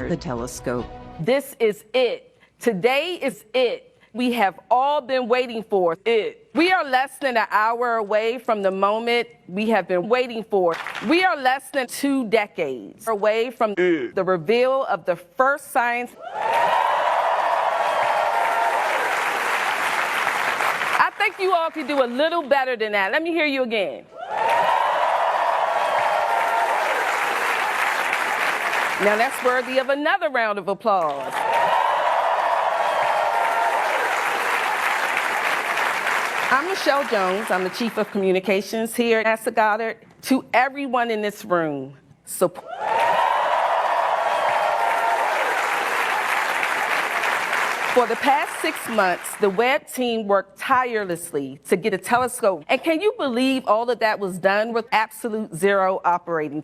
the telescope. This is it. Today is it. We have all been waiting for it. We are less than an hour away from the moment we have been waiting for. We are less than 2 decades away from the reveal of the first science. I think you all can do a little better than that. Let me hear you again. Now that's worthy of another round of applause. I'm Michelle Jones. I'm the Chief of Communications here at NASA Goddard. To everyone in this room, support. For the past 6 months, the Webb team worked tirelessly to get a telescope. And can you believe all of that was done with absolute zero operating?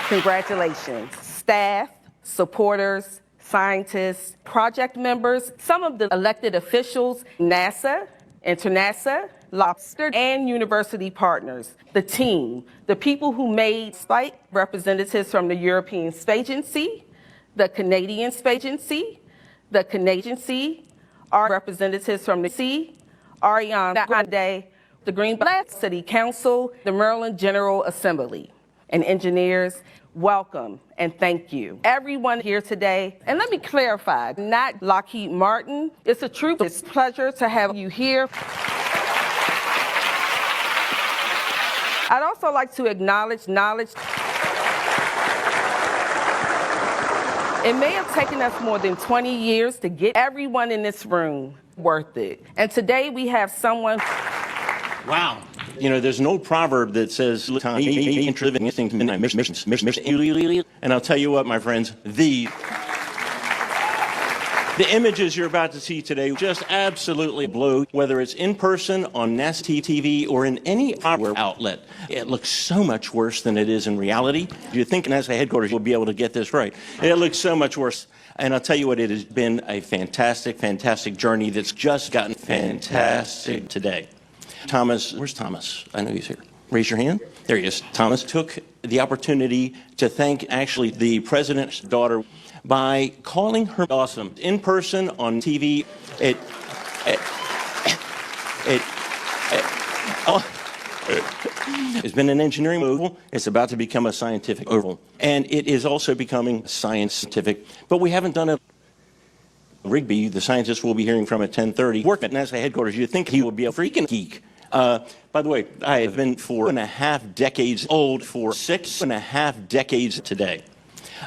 Congratulations, staff, supporters, scientists, project members, some of the elected officials, NASA, Internasa, Lobster, and university partners, the team, the people who made SPIKE, representatives from the European Space Agency, the Canadian Space Agency, the Canadian Agency, our representatives from the sea, Ariana Grande, the Greenblatt City Council, the Maryland General Assembly, and engineers. Welcome and thank you. Everyone here today, and let me clarify, not Lockheed Martin. It's a true pleasure to have you here. I'd also like to acknowledge knowledge. It may have taken us more than 20 years to get everyone in this room worth it. And today we have someone. Wow. You know, there's an old proverb that says, and I'll tell you what, my friends, the images you're about to see today just absolutely blow, whether it's in person on NASA TV or in any other outlet. It looks so much worse than it is in reality. You think NASA headquarters will be able to get this right. It looks so much worse. And I'll tell you what, it has been a fantastic, fantastic journey that's just gotten fantastic today. Thomas, where's Thomas? I know he's here. Raise your hand. There he is. Thomas took the opportunity to thank actually the president's daughter by calling her awesome in person on TV. It's been an engineering oval. It's about to become a scientific oval. And it is also becoming scientific. But we haven't done it. Rigby, the scientist we'll be hearing from at 10:30, worked at NASA headquarters. You'd think he would be a freaking geek. By the way, I have been 4.5 decades old for 6.5 decades today.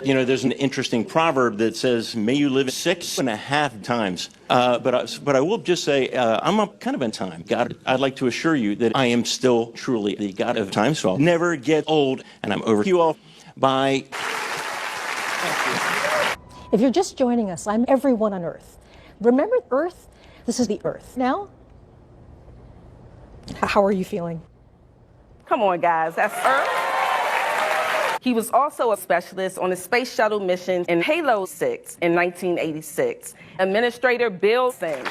You know, there's an interesting proverb that says, may you live 6.5 times. But I will just say, I'm a kind of in time. God, I'd like to assure you that I am still truly the God of time, so I'll never get old. And I'm over you all by... If you're just joining us, I'm everyone on Earth. Remember Earth? This is the Earth. Now, how are you feeling? Come on, guys, that's Earth. He was also a specialist on the Space Shuttle mission in Halo 6 in 1986. Administrator Bill Singh.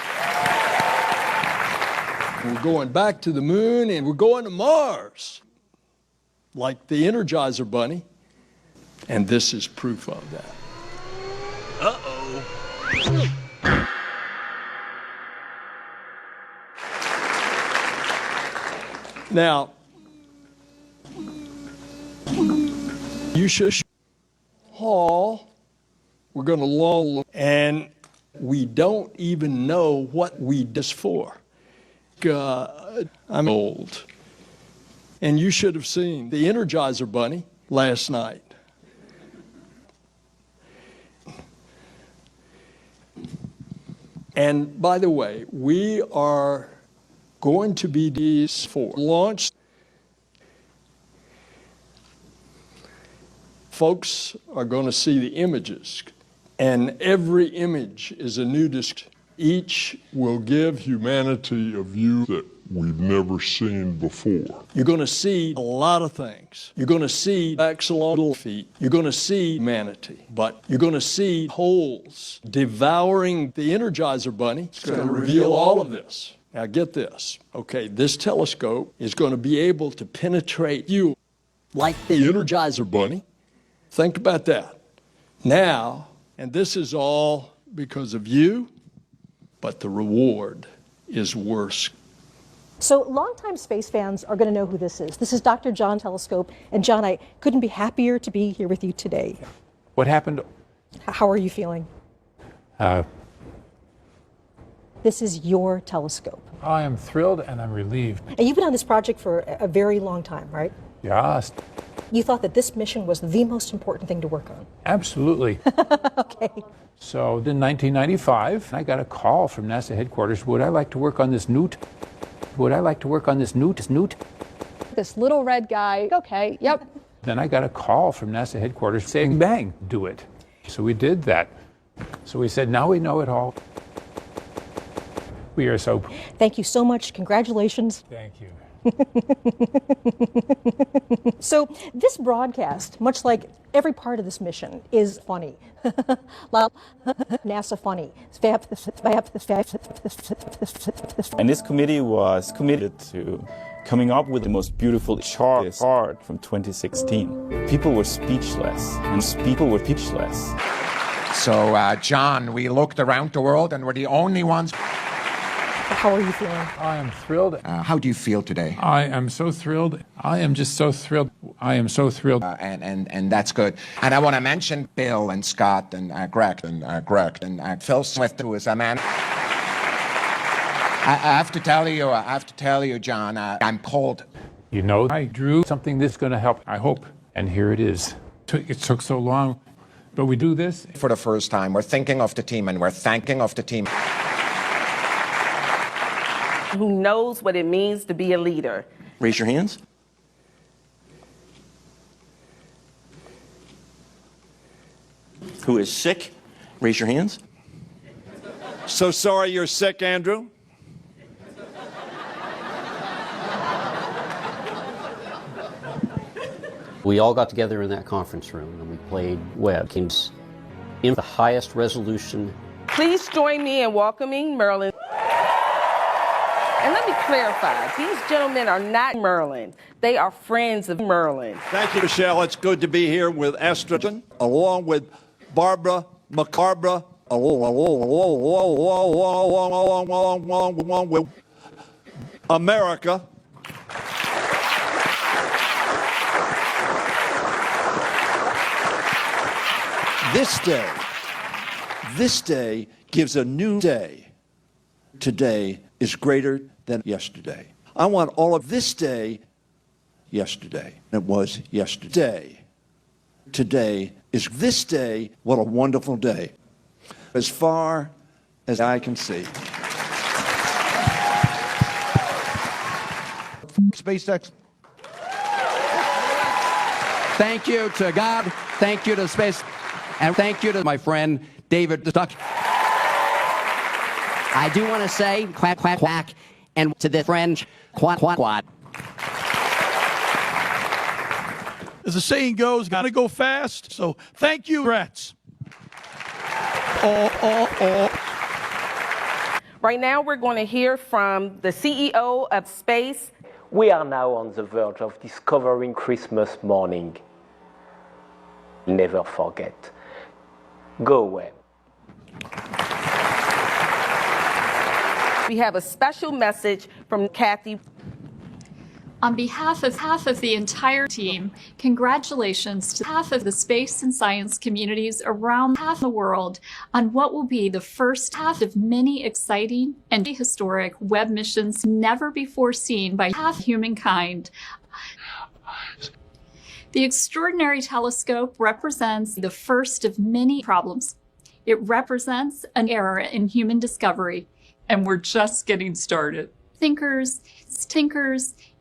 We're going back to the moon and we're going to Mars, like the Energizer Bunny. And this is proof of that. Uh-oh. Now, you should haul. We're going to lull, and we don't even know what we did this for. God, I'm old. And you should have seen the Energizer Bunny last night. And by the way, we are going to be these for launch. Folks are going to see the images, and every image is a new disc. Each will give humanity a view that we've never seen before. You're going to see a lot of things. You're going to see axolotl feet. You're going to see manatee. But you're going to see holes devouring the Energizer Bunny. It's going to reveal all of this. Now get this, okay, this telescope is going to be able to penetrate you like the Energizer Bunny. Think about that. Now, and this is all because of you, but the reward is worse. So longtime space fans are going to know who this is. This is Dr. John Telescope. And John, I couldn't be happier to be here with you today. What happened? How are you feeling? This is your telescope. I am thrilled and I'm relieved. And you've been on this project for a very long time, right? Yes, You thought that this mission was the most important thing to work on. absolutely. Okay. So in 1995, I got a call from NASA headquarters. Would I like to work on this newt? Would I like to work on this newt? This little red guy, okay, yep. Then I got a call from NASA headquarters saying, bang, do it. So we did that. So we said, now we know it all. We are so... Thank you so much. Congratulations. Thank you. So this broadcast, much like every part of this mission, is funny. NASA funny. And this committee was committed to coming up with the most beautiful chart from 2016. People were speechless, and people were speechless. So, John, we looked around the world and we're the only ones. How are you feeling? I am thrilled. How do you feel today? I am so thrilled. I am just so thrilled. I am so thrilled. And that's good. And I want to mention Bill and Scott and Greg and Phil Smith, who is a man. I have to tell you, John, I'm cold. You know, I drew something that's going to help, I hope. And here it is. It took so long, but we do this. For the first time, we're thinking of the team and we're thanking of the team. Who knows what it means to be a leader. Raise your hands. Who is sick? Raise your hands. So sorry you're sick, Andrew. We all got together in that conference room and we played web games in the highest resolution. Please join me in welcoming Merlin. And let me clarify, these gentlemen are not Merlin. They are friends of Merlin. Thank you, Michelle. It's good to be here with Estrogen, along with Barbara McCarbra, along with America. This day gives a new day. Today is greater than yesterday. I want all of this day yesterday. It was yesterday. Today is this day. What a wonderful day. As far as I can see. SpaceX. Thank you to God. Thank you to space. And thank you to my friend David Duck. I do want to say quack, quack, quack, and to the French, quack, quack, quack. As the saying goes, gotta go fast. So thank you, Rats. Right now, we're going to hear from the CEO of Space. We are now on the verge of discovering Christmas morning. Never forget. Go Web. We have a special message from Kathy. On behalf of the entire team, congratulations to half of the space and science communities around half the world on what will be the first half of many exciting and historic web missions never before seen by half humankind. The Extraordinary Telescope represents the first of many problems. It represents an era in human discovery, and we're just getting started. Thinkers,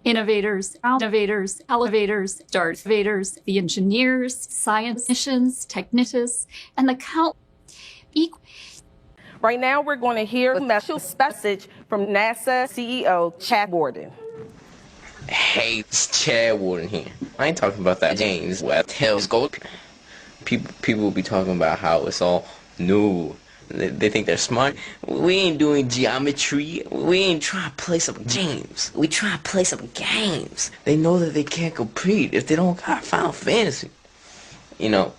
innovators, elevators, starvators, the engineers, scientists, technicians, and the count. Right now, we're going to hear a special message from NASA CEO Chad Warden. Hey, it's Chad Warden here. I ain't talking about that James Webb telescope. People will be talking about how it's all new They think they're smart. We ain't doing geometry. We ain't trying to play some games. We trying to play some games. They know that they can't compete if they don't got Final Fantasy. You know.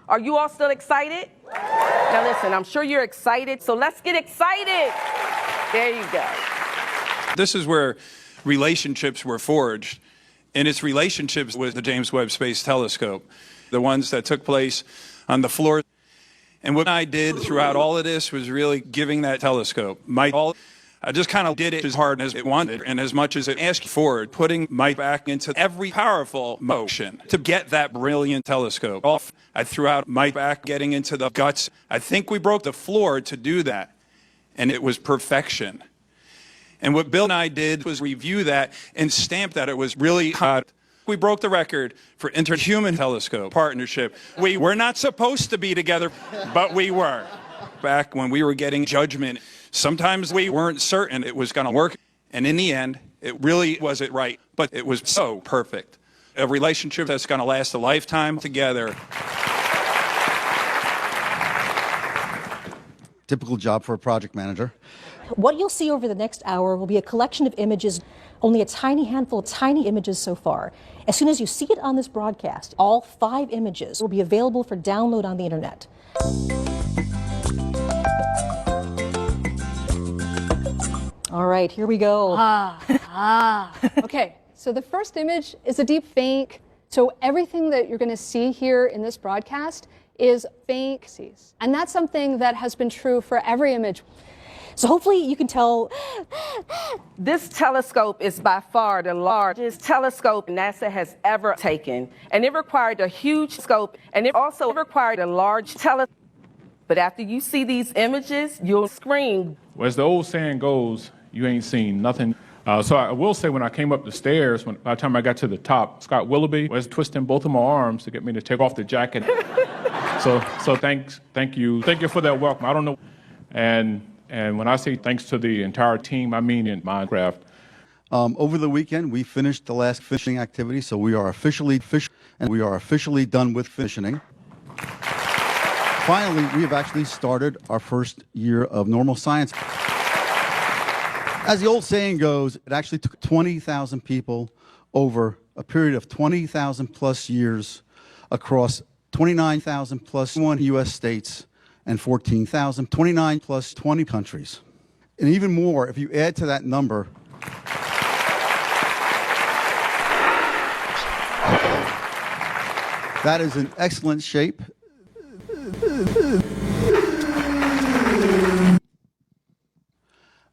Are you all still excited? Now listen, I'm sure you're excited, so let's get excited. There you go. This is where relationships were forged, and it's relationships with the James Webb Space Telescope, the ones that took place on the floor. And what I did throughout all of this was really giving that telescope I just kind of did it as hard as it wanted and as much as it asked for it, putting Mike back into every powerful motion to get that brilliant telescope off. I threw out Mike back, getting into the guts. I think we broke the floor to do that, and it was perfection. And what Bill and I did was review that and stamp that it was really hot. We broke the record for interhuman telescope partnership. We were not supposed to be together, but we were. Back when we were getting judgment, sometimes we weren't certain it was going to work. And in the end, it really wasn't right, but it was so perfect. A relationship that's going to last a lifetime together. Typical job for a project manager. What you'll see over the next hour will be a collection of images, only a tiny handful of tiny images so far. As soon as you see it on this broadcast, all 5 images will be available for download on the internet. All right, here we go. Okay, so the first image is a deep fake. So everything that you're going to see here in this broadcast is fake. And that's something that has been true for every image. So hopefully you can tell. This telescope is by far the largest telescope NASA has ever taken. And it required a huge scope, and it also required a large telescope. But after you see these images, you'll scream. Well, as the old saying goes, you ain't seen nothing. So I will say, when I came up the stairs, by the time I got to the top, Scott Willoughby was twisting both of my arms to get me to take off the jacket. So thank you for that welcome. I don't know, and when I say thanks to the entire team, I mean in Minecraft. Over the weekend, we finished the last fishing activity, so we are officially done with fishing. Finally, we have actually started our first year of normal science. As the old saying goes, it actually took 20,000 people over a period of 20,000 plus years across 29,000 plus 1 U.S. states and 14,000, 29 plus 20 countries. And even more, if you add to that number, that is in excellent shape.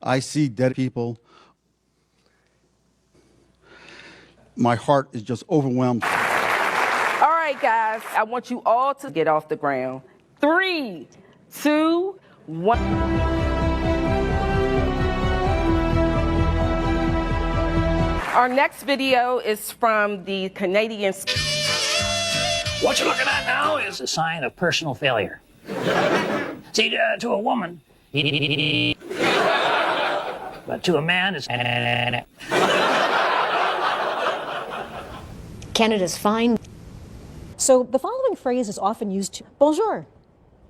I see dead people. My heart is just overwhelmed. All right, guys, I want you all to get off the ground. 3, 2, 1. Our next video is from the Canadian. What you're looking at now is a sign of personal failure. See, to a woman, but to a man, it's. Canada's fine. So the following phrase is often used to bonjour.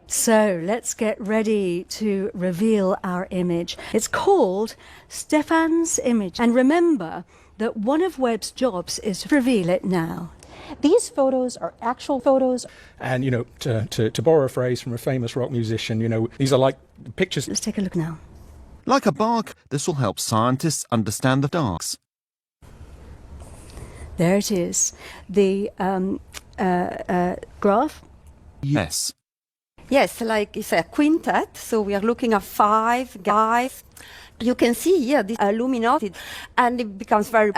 So let's get ready to reveal our image. It's called Stefan's image. And remember that one of Webb's jobs is to reveal it now. These photos are actual photos. And, you know, to borrow a phrase from a famous rock musician, you know, these are like pictures. Let's take a look now. Like a bark, this will help scientists understand the darks. There it is. The graph. Yes. Yes, like it's a quintet, so we are looking at 5 guys. You can see here this luminosity, and it becomes very.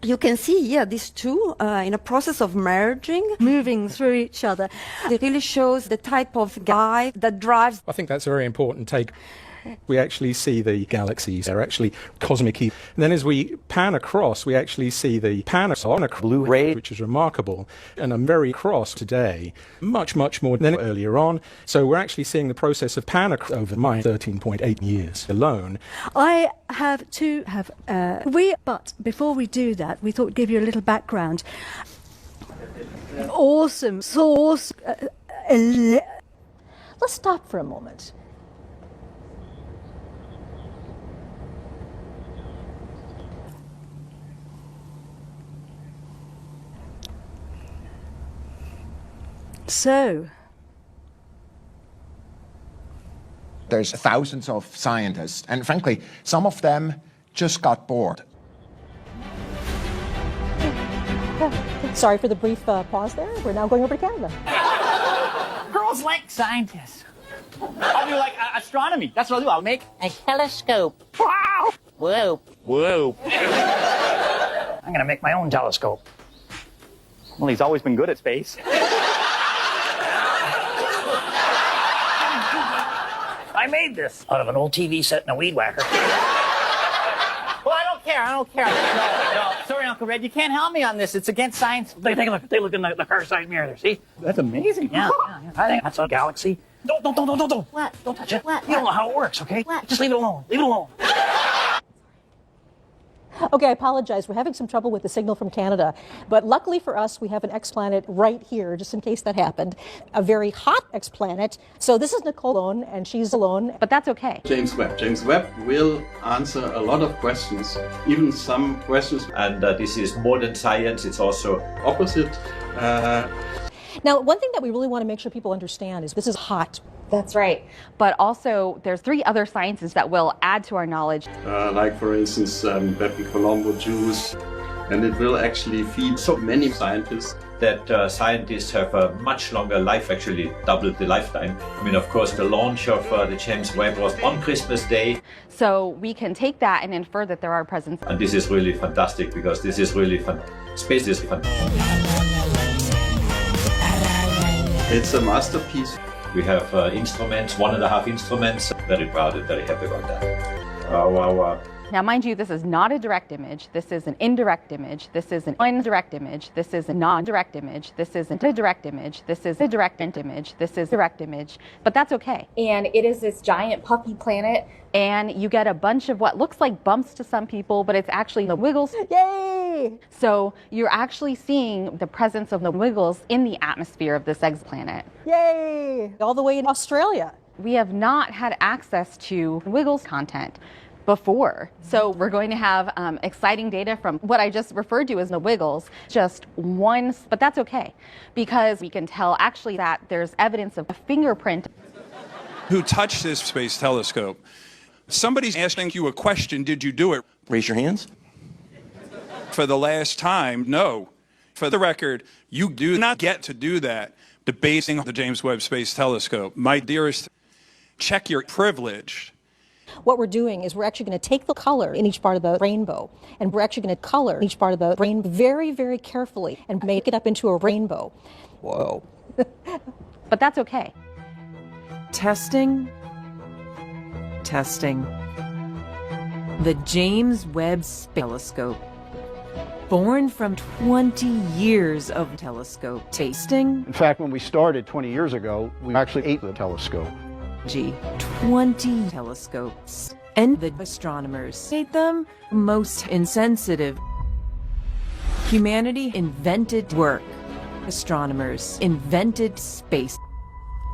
You can see here these two in a process of merging, moving through each other. It really shows the type of guy that drives. I think that's a very important take. We actually see the galaxies. They're actually cosmic heat. And then as we pan across, we actually see the Panasonic blue ray, which is remarkable. And I'm very cross today, much more than earlier on. So we're actually seeing the process of pan over my 13.8 years alone. I have to have, but before we do that, we thought we'd give you a little background. awesome source. Let's stop for a moment. So, There's thousands of scientists, and frankly, some of them just got bored. Sorry for the brief pause there. We're now going over to Canada. Girls like scientists. I'll do like astronomy. That's what I'll do. I'll make a telescope. Wow! Whoa. Whoa. I'm gonna make my own telescope. Well, he's always been good at space. I made this out of an old TV set and a weed whacker. Well, I don't care. No. Sorry, Uncle Red, you can't help me on this. It's against science. Take a look. They look in the car side mirror there. See? That's amazing. Yeah. I think that's a galaxy. Don't. What? Don't touch it. What? You don't know how it works, okay? What? Just leave it alone. Leave it alone. Okay, I apologize. We're having some trouble with the signal from Canada. But luckily for us, we have an exoplanet right here, just in case that happened. A very hot exoplanet. So this is Nicole alone, and she's alone, but that's okay. James Webb. James Webb will answer a lot of questions, even some questions. And this is more than science, it's also opposite. Now, one thing that we really want to make sure people understand is this is hot. That's right. But also, there's 3 other sciences that will add to our knowledge. Like, for instance, Bepi Colombo juice. And it will actually feed so many scientists. that scientists have a much longer life, actually double the lifetime. I mean, of course, the launch of the James Webb was on Christmas Day. So we can take that and infer that there are presents. And this is really fantastic because this is really fun. Space is fun. It's a masterpiece. We have instruments, 1.5 instruments. Very proud and very happy about that. Wow. Now, mind you, this is not a direct image. This is an indirect image. This is an indirect image. This is a non-direct image. This is a direct image. This is a direct image. This is a direct image. But that's okay. And it is this giant puffy planet. And you get a bunch of what looks like bumps to some people, but it's actually the wiggles. Yay! So you're actually seeing the presence of the wiggles in the atmosphere of this exoplanet. Yay! All the way in Australia. We have not had access to wiggles content before. So we're going to have exciting data from what I just referred to as the wiggles, just one, but that's okay because we can tell actually that there's evidence of a fingerprint. Who touched this space telescope? Somebody's asking you a question, did you do it? Raise your hands. For the last time, no. For the record, you do not get to do that debating the James Webb Space Telescope. My dearest, check your privilege. What we're doing is we're actually going to take the color in each part of the rainbow, and we're actually going to color each part of the rainbow very, very carefully and make it up into a rainbow. Whoa. But that's okay. Testing. The James Webb Space Telescope. Born from 20 years of telescope tasting. In fact, when we started 20 years ago, we actually ate the telescope. 20 telescopes, and the astronomers made them most insensitive. Humanity invented work. Astronomers invented space.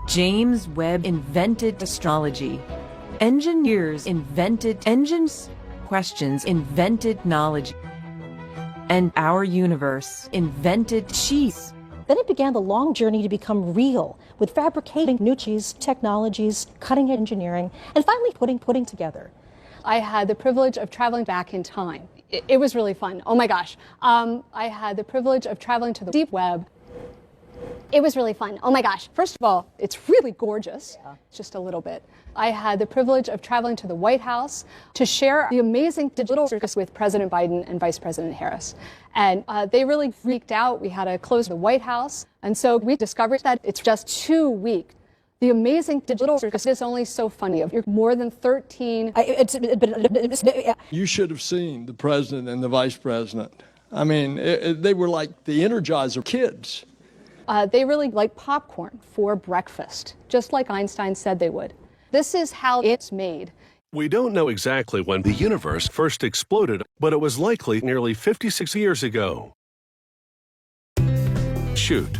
James Webb invented astrology. Engineers invented engines. Questions invented knowledge. And our universe invented cheese. Then it began the long journey to become real, with fabricating new cheese technologies, cutting-edge engineering, and finally putting together. I had the privilege of traveling back in time. It was really fun. Oh my gosh. I had the privilege of traveling to the deep web. It was really fun. Oh my gosh. First of all, it's really gorgeous, just a little bit. I had the privilege of traveling to the White House to share the amazing digital circus with President Biden and Vice President Harris. And they really freaked out. We had to close the White House. And so we discovered that it's just 2 weeks. The amazing digital circus is only so funny. You're more than 13. You should have seen the president and the vice president. I mean, they were like the Energizer kids. They really like popcorn for breakfast, just like Einstein said they would. This is how it's made. We don't know exactly when the universe first exploded, but it was likely nearly 56 years ago. shoot.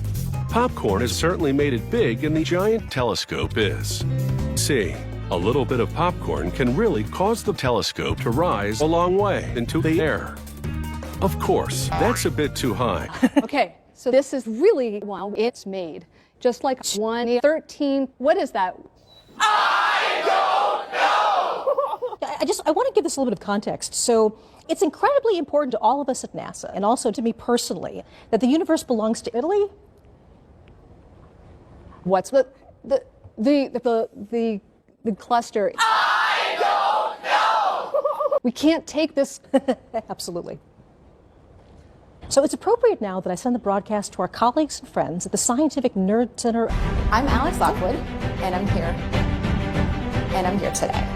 Popcorn has certainly made it big, and the giant telescope is. See, a little bit of popcorn can really cause the telescope to rise a long way into the air. Of course, that's a bit too high. Okay, so this is really wow, it's made. Just like 113, what is that? I want to give this a little bit of context. So it's incredibly important to all of us at NASA, and also to me personally, that the universe belongs to Italy. What's the cluster? I don't know! We can't take this. Absolutely. So it's appropriate now that I send the broadcast to our colleagues and friends at the Scientific Nerd Center. I'm Alex Lockwood, and I'm here. And I'm here today.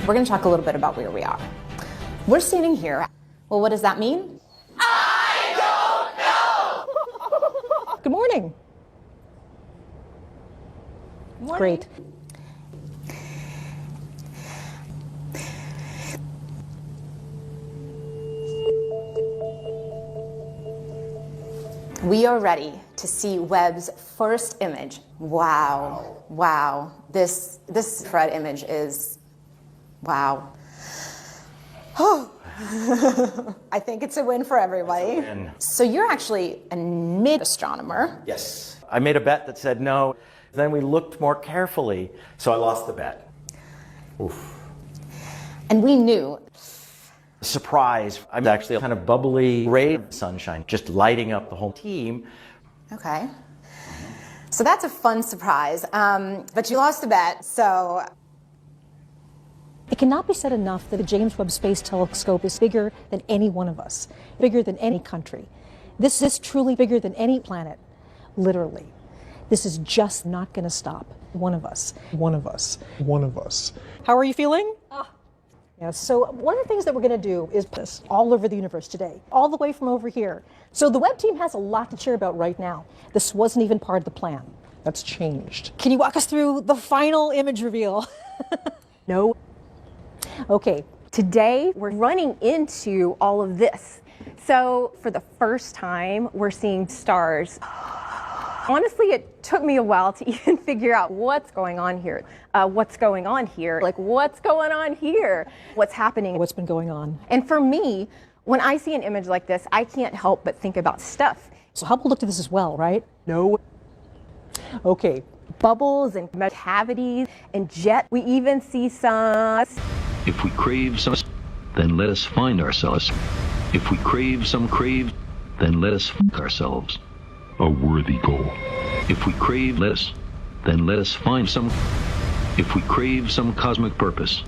We're going to talk a little bit about where we are. We're standing here. Well, what does that mean? I don't know! Good morning. Great. We are ready to see Webb's first image. Wow, wow. This Fred image is, wow. Oh, I think it's a win for everybody. It's a win. So you're actually a mid-astronomer. Yes. I made a bet that said no. Then we looked more carefully, so I lost the bet. Oof. And we knew. Surprise. I'm actually a kind of bubbly ray of sunshine, just lighting up the whole team. Okay. So that's a fun surprise. But you lost the bet, so. It cannot be said enough that the James Webb Space Telescope is bigger than any one of us, bigger than any country. This is truly bigger than any planet, literally. This is just not going to stop one of us. One of us. One of us. How are you feeling? Yeah, so one of the things that we're going to do is put this all over the universe today, all the way from over here. So the Webb team has a lot to cheer about right now. This wasn't even part of the plan. That's changed. Can you walk us through the final image reveal? No. Okay. Today, we're running into all of this. So for the first time, we're seeing stars. Honestly, it took me a while to even figure out what's going on here. What's going on here? Like, what's going on here? What's happening? What's been going on? And for me, when I see an image like this, I can't help but think about stuff. So Hubble looked at this as well, right? No. Okay. Bubbles and cavities and jet. We even see some. If we crave some, then let us find ourselves. If we crave some, then let us fuck ourselves. A worthy goal. If we crave less, then let us find some. If we crave some cosmic purpose.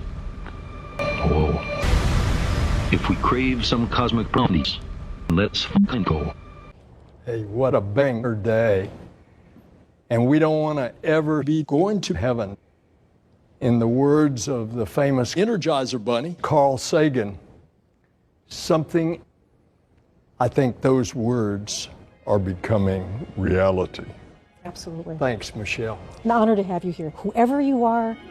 Oh. If we crave some cosmic promise, let's fucking go. Hey, what a banger day. And we don't want to ever be going to heaven. In the words of the famous Energizer Bunny, Carl Sagan, I think those words are becoming reality. Absolutely. Thanks, Michelle. An honor to have you here. Whoever you are,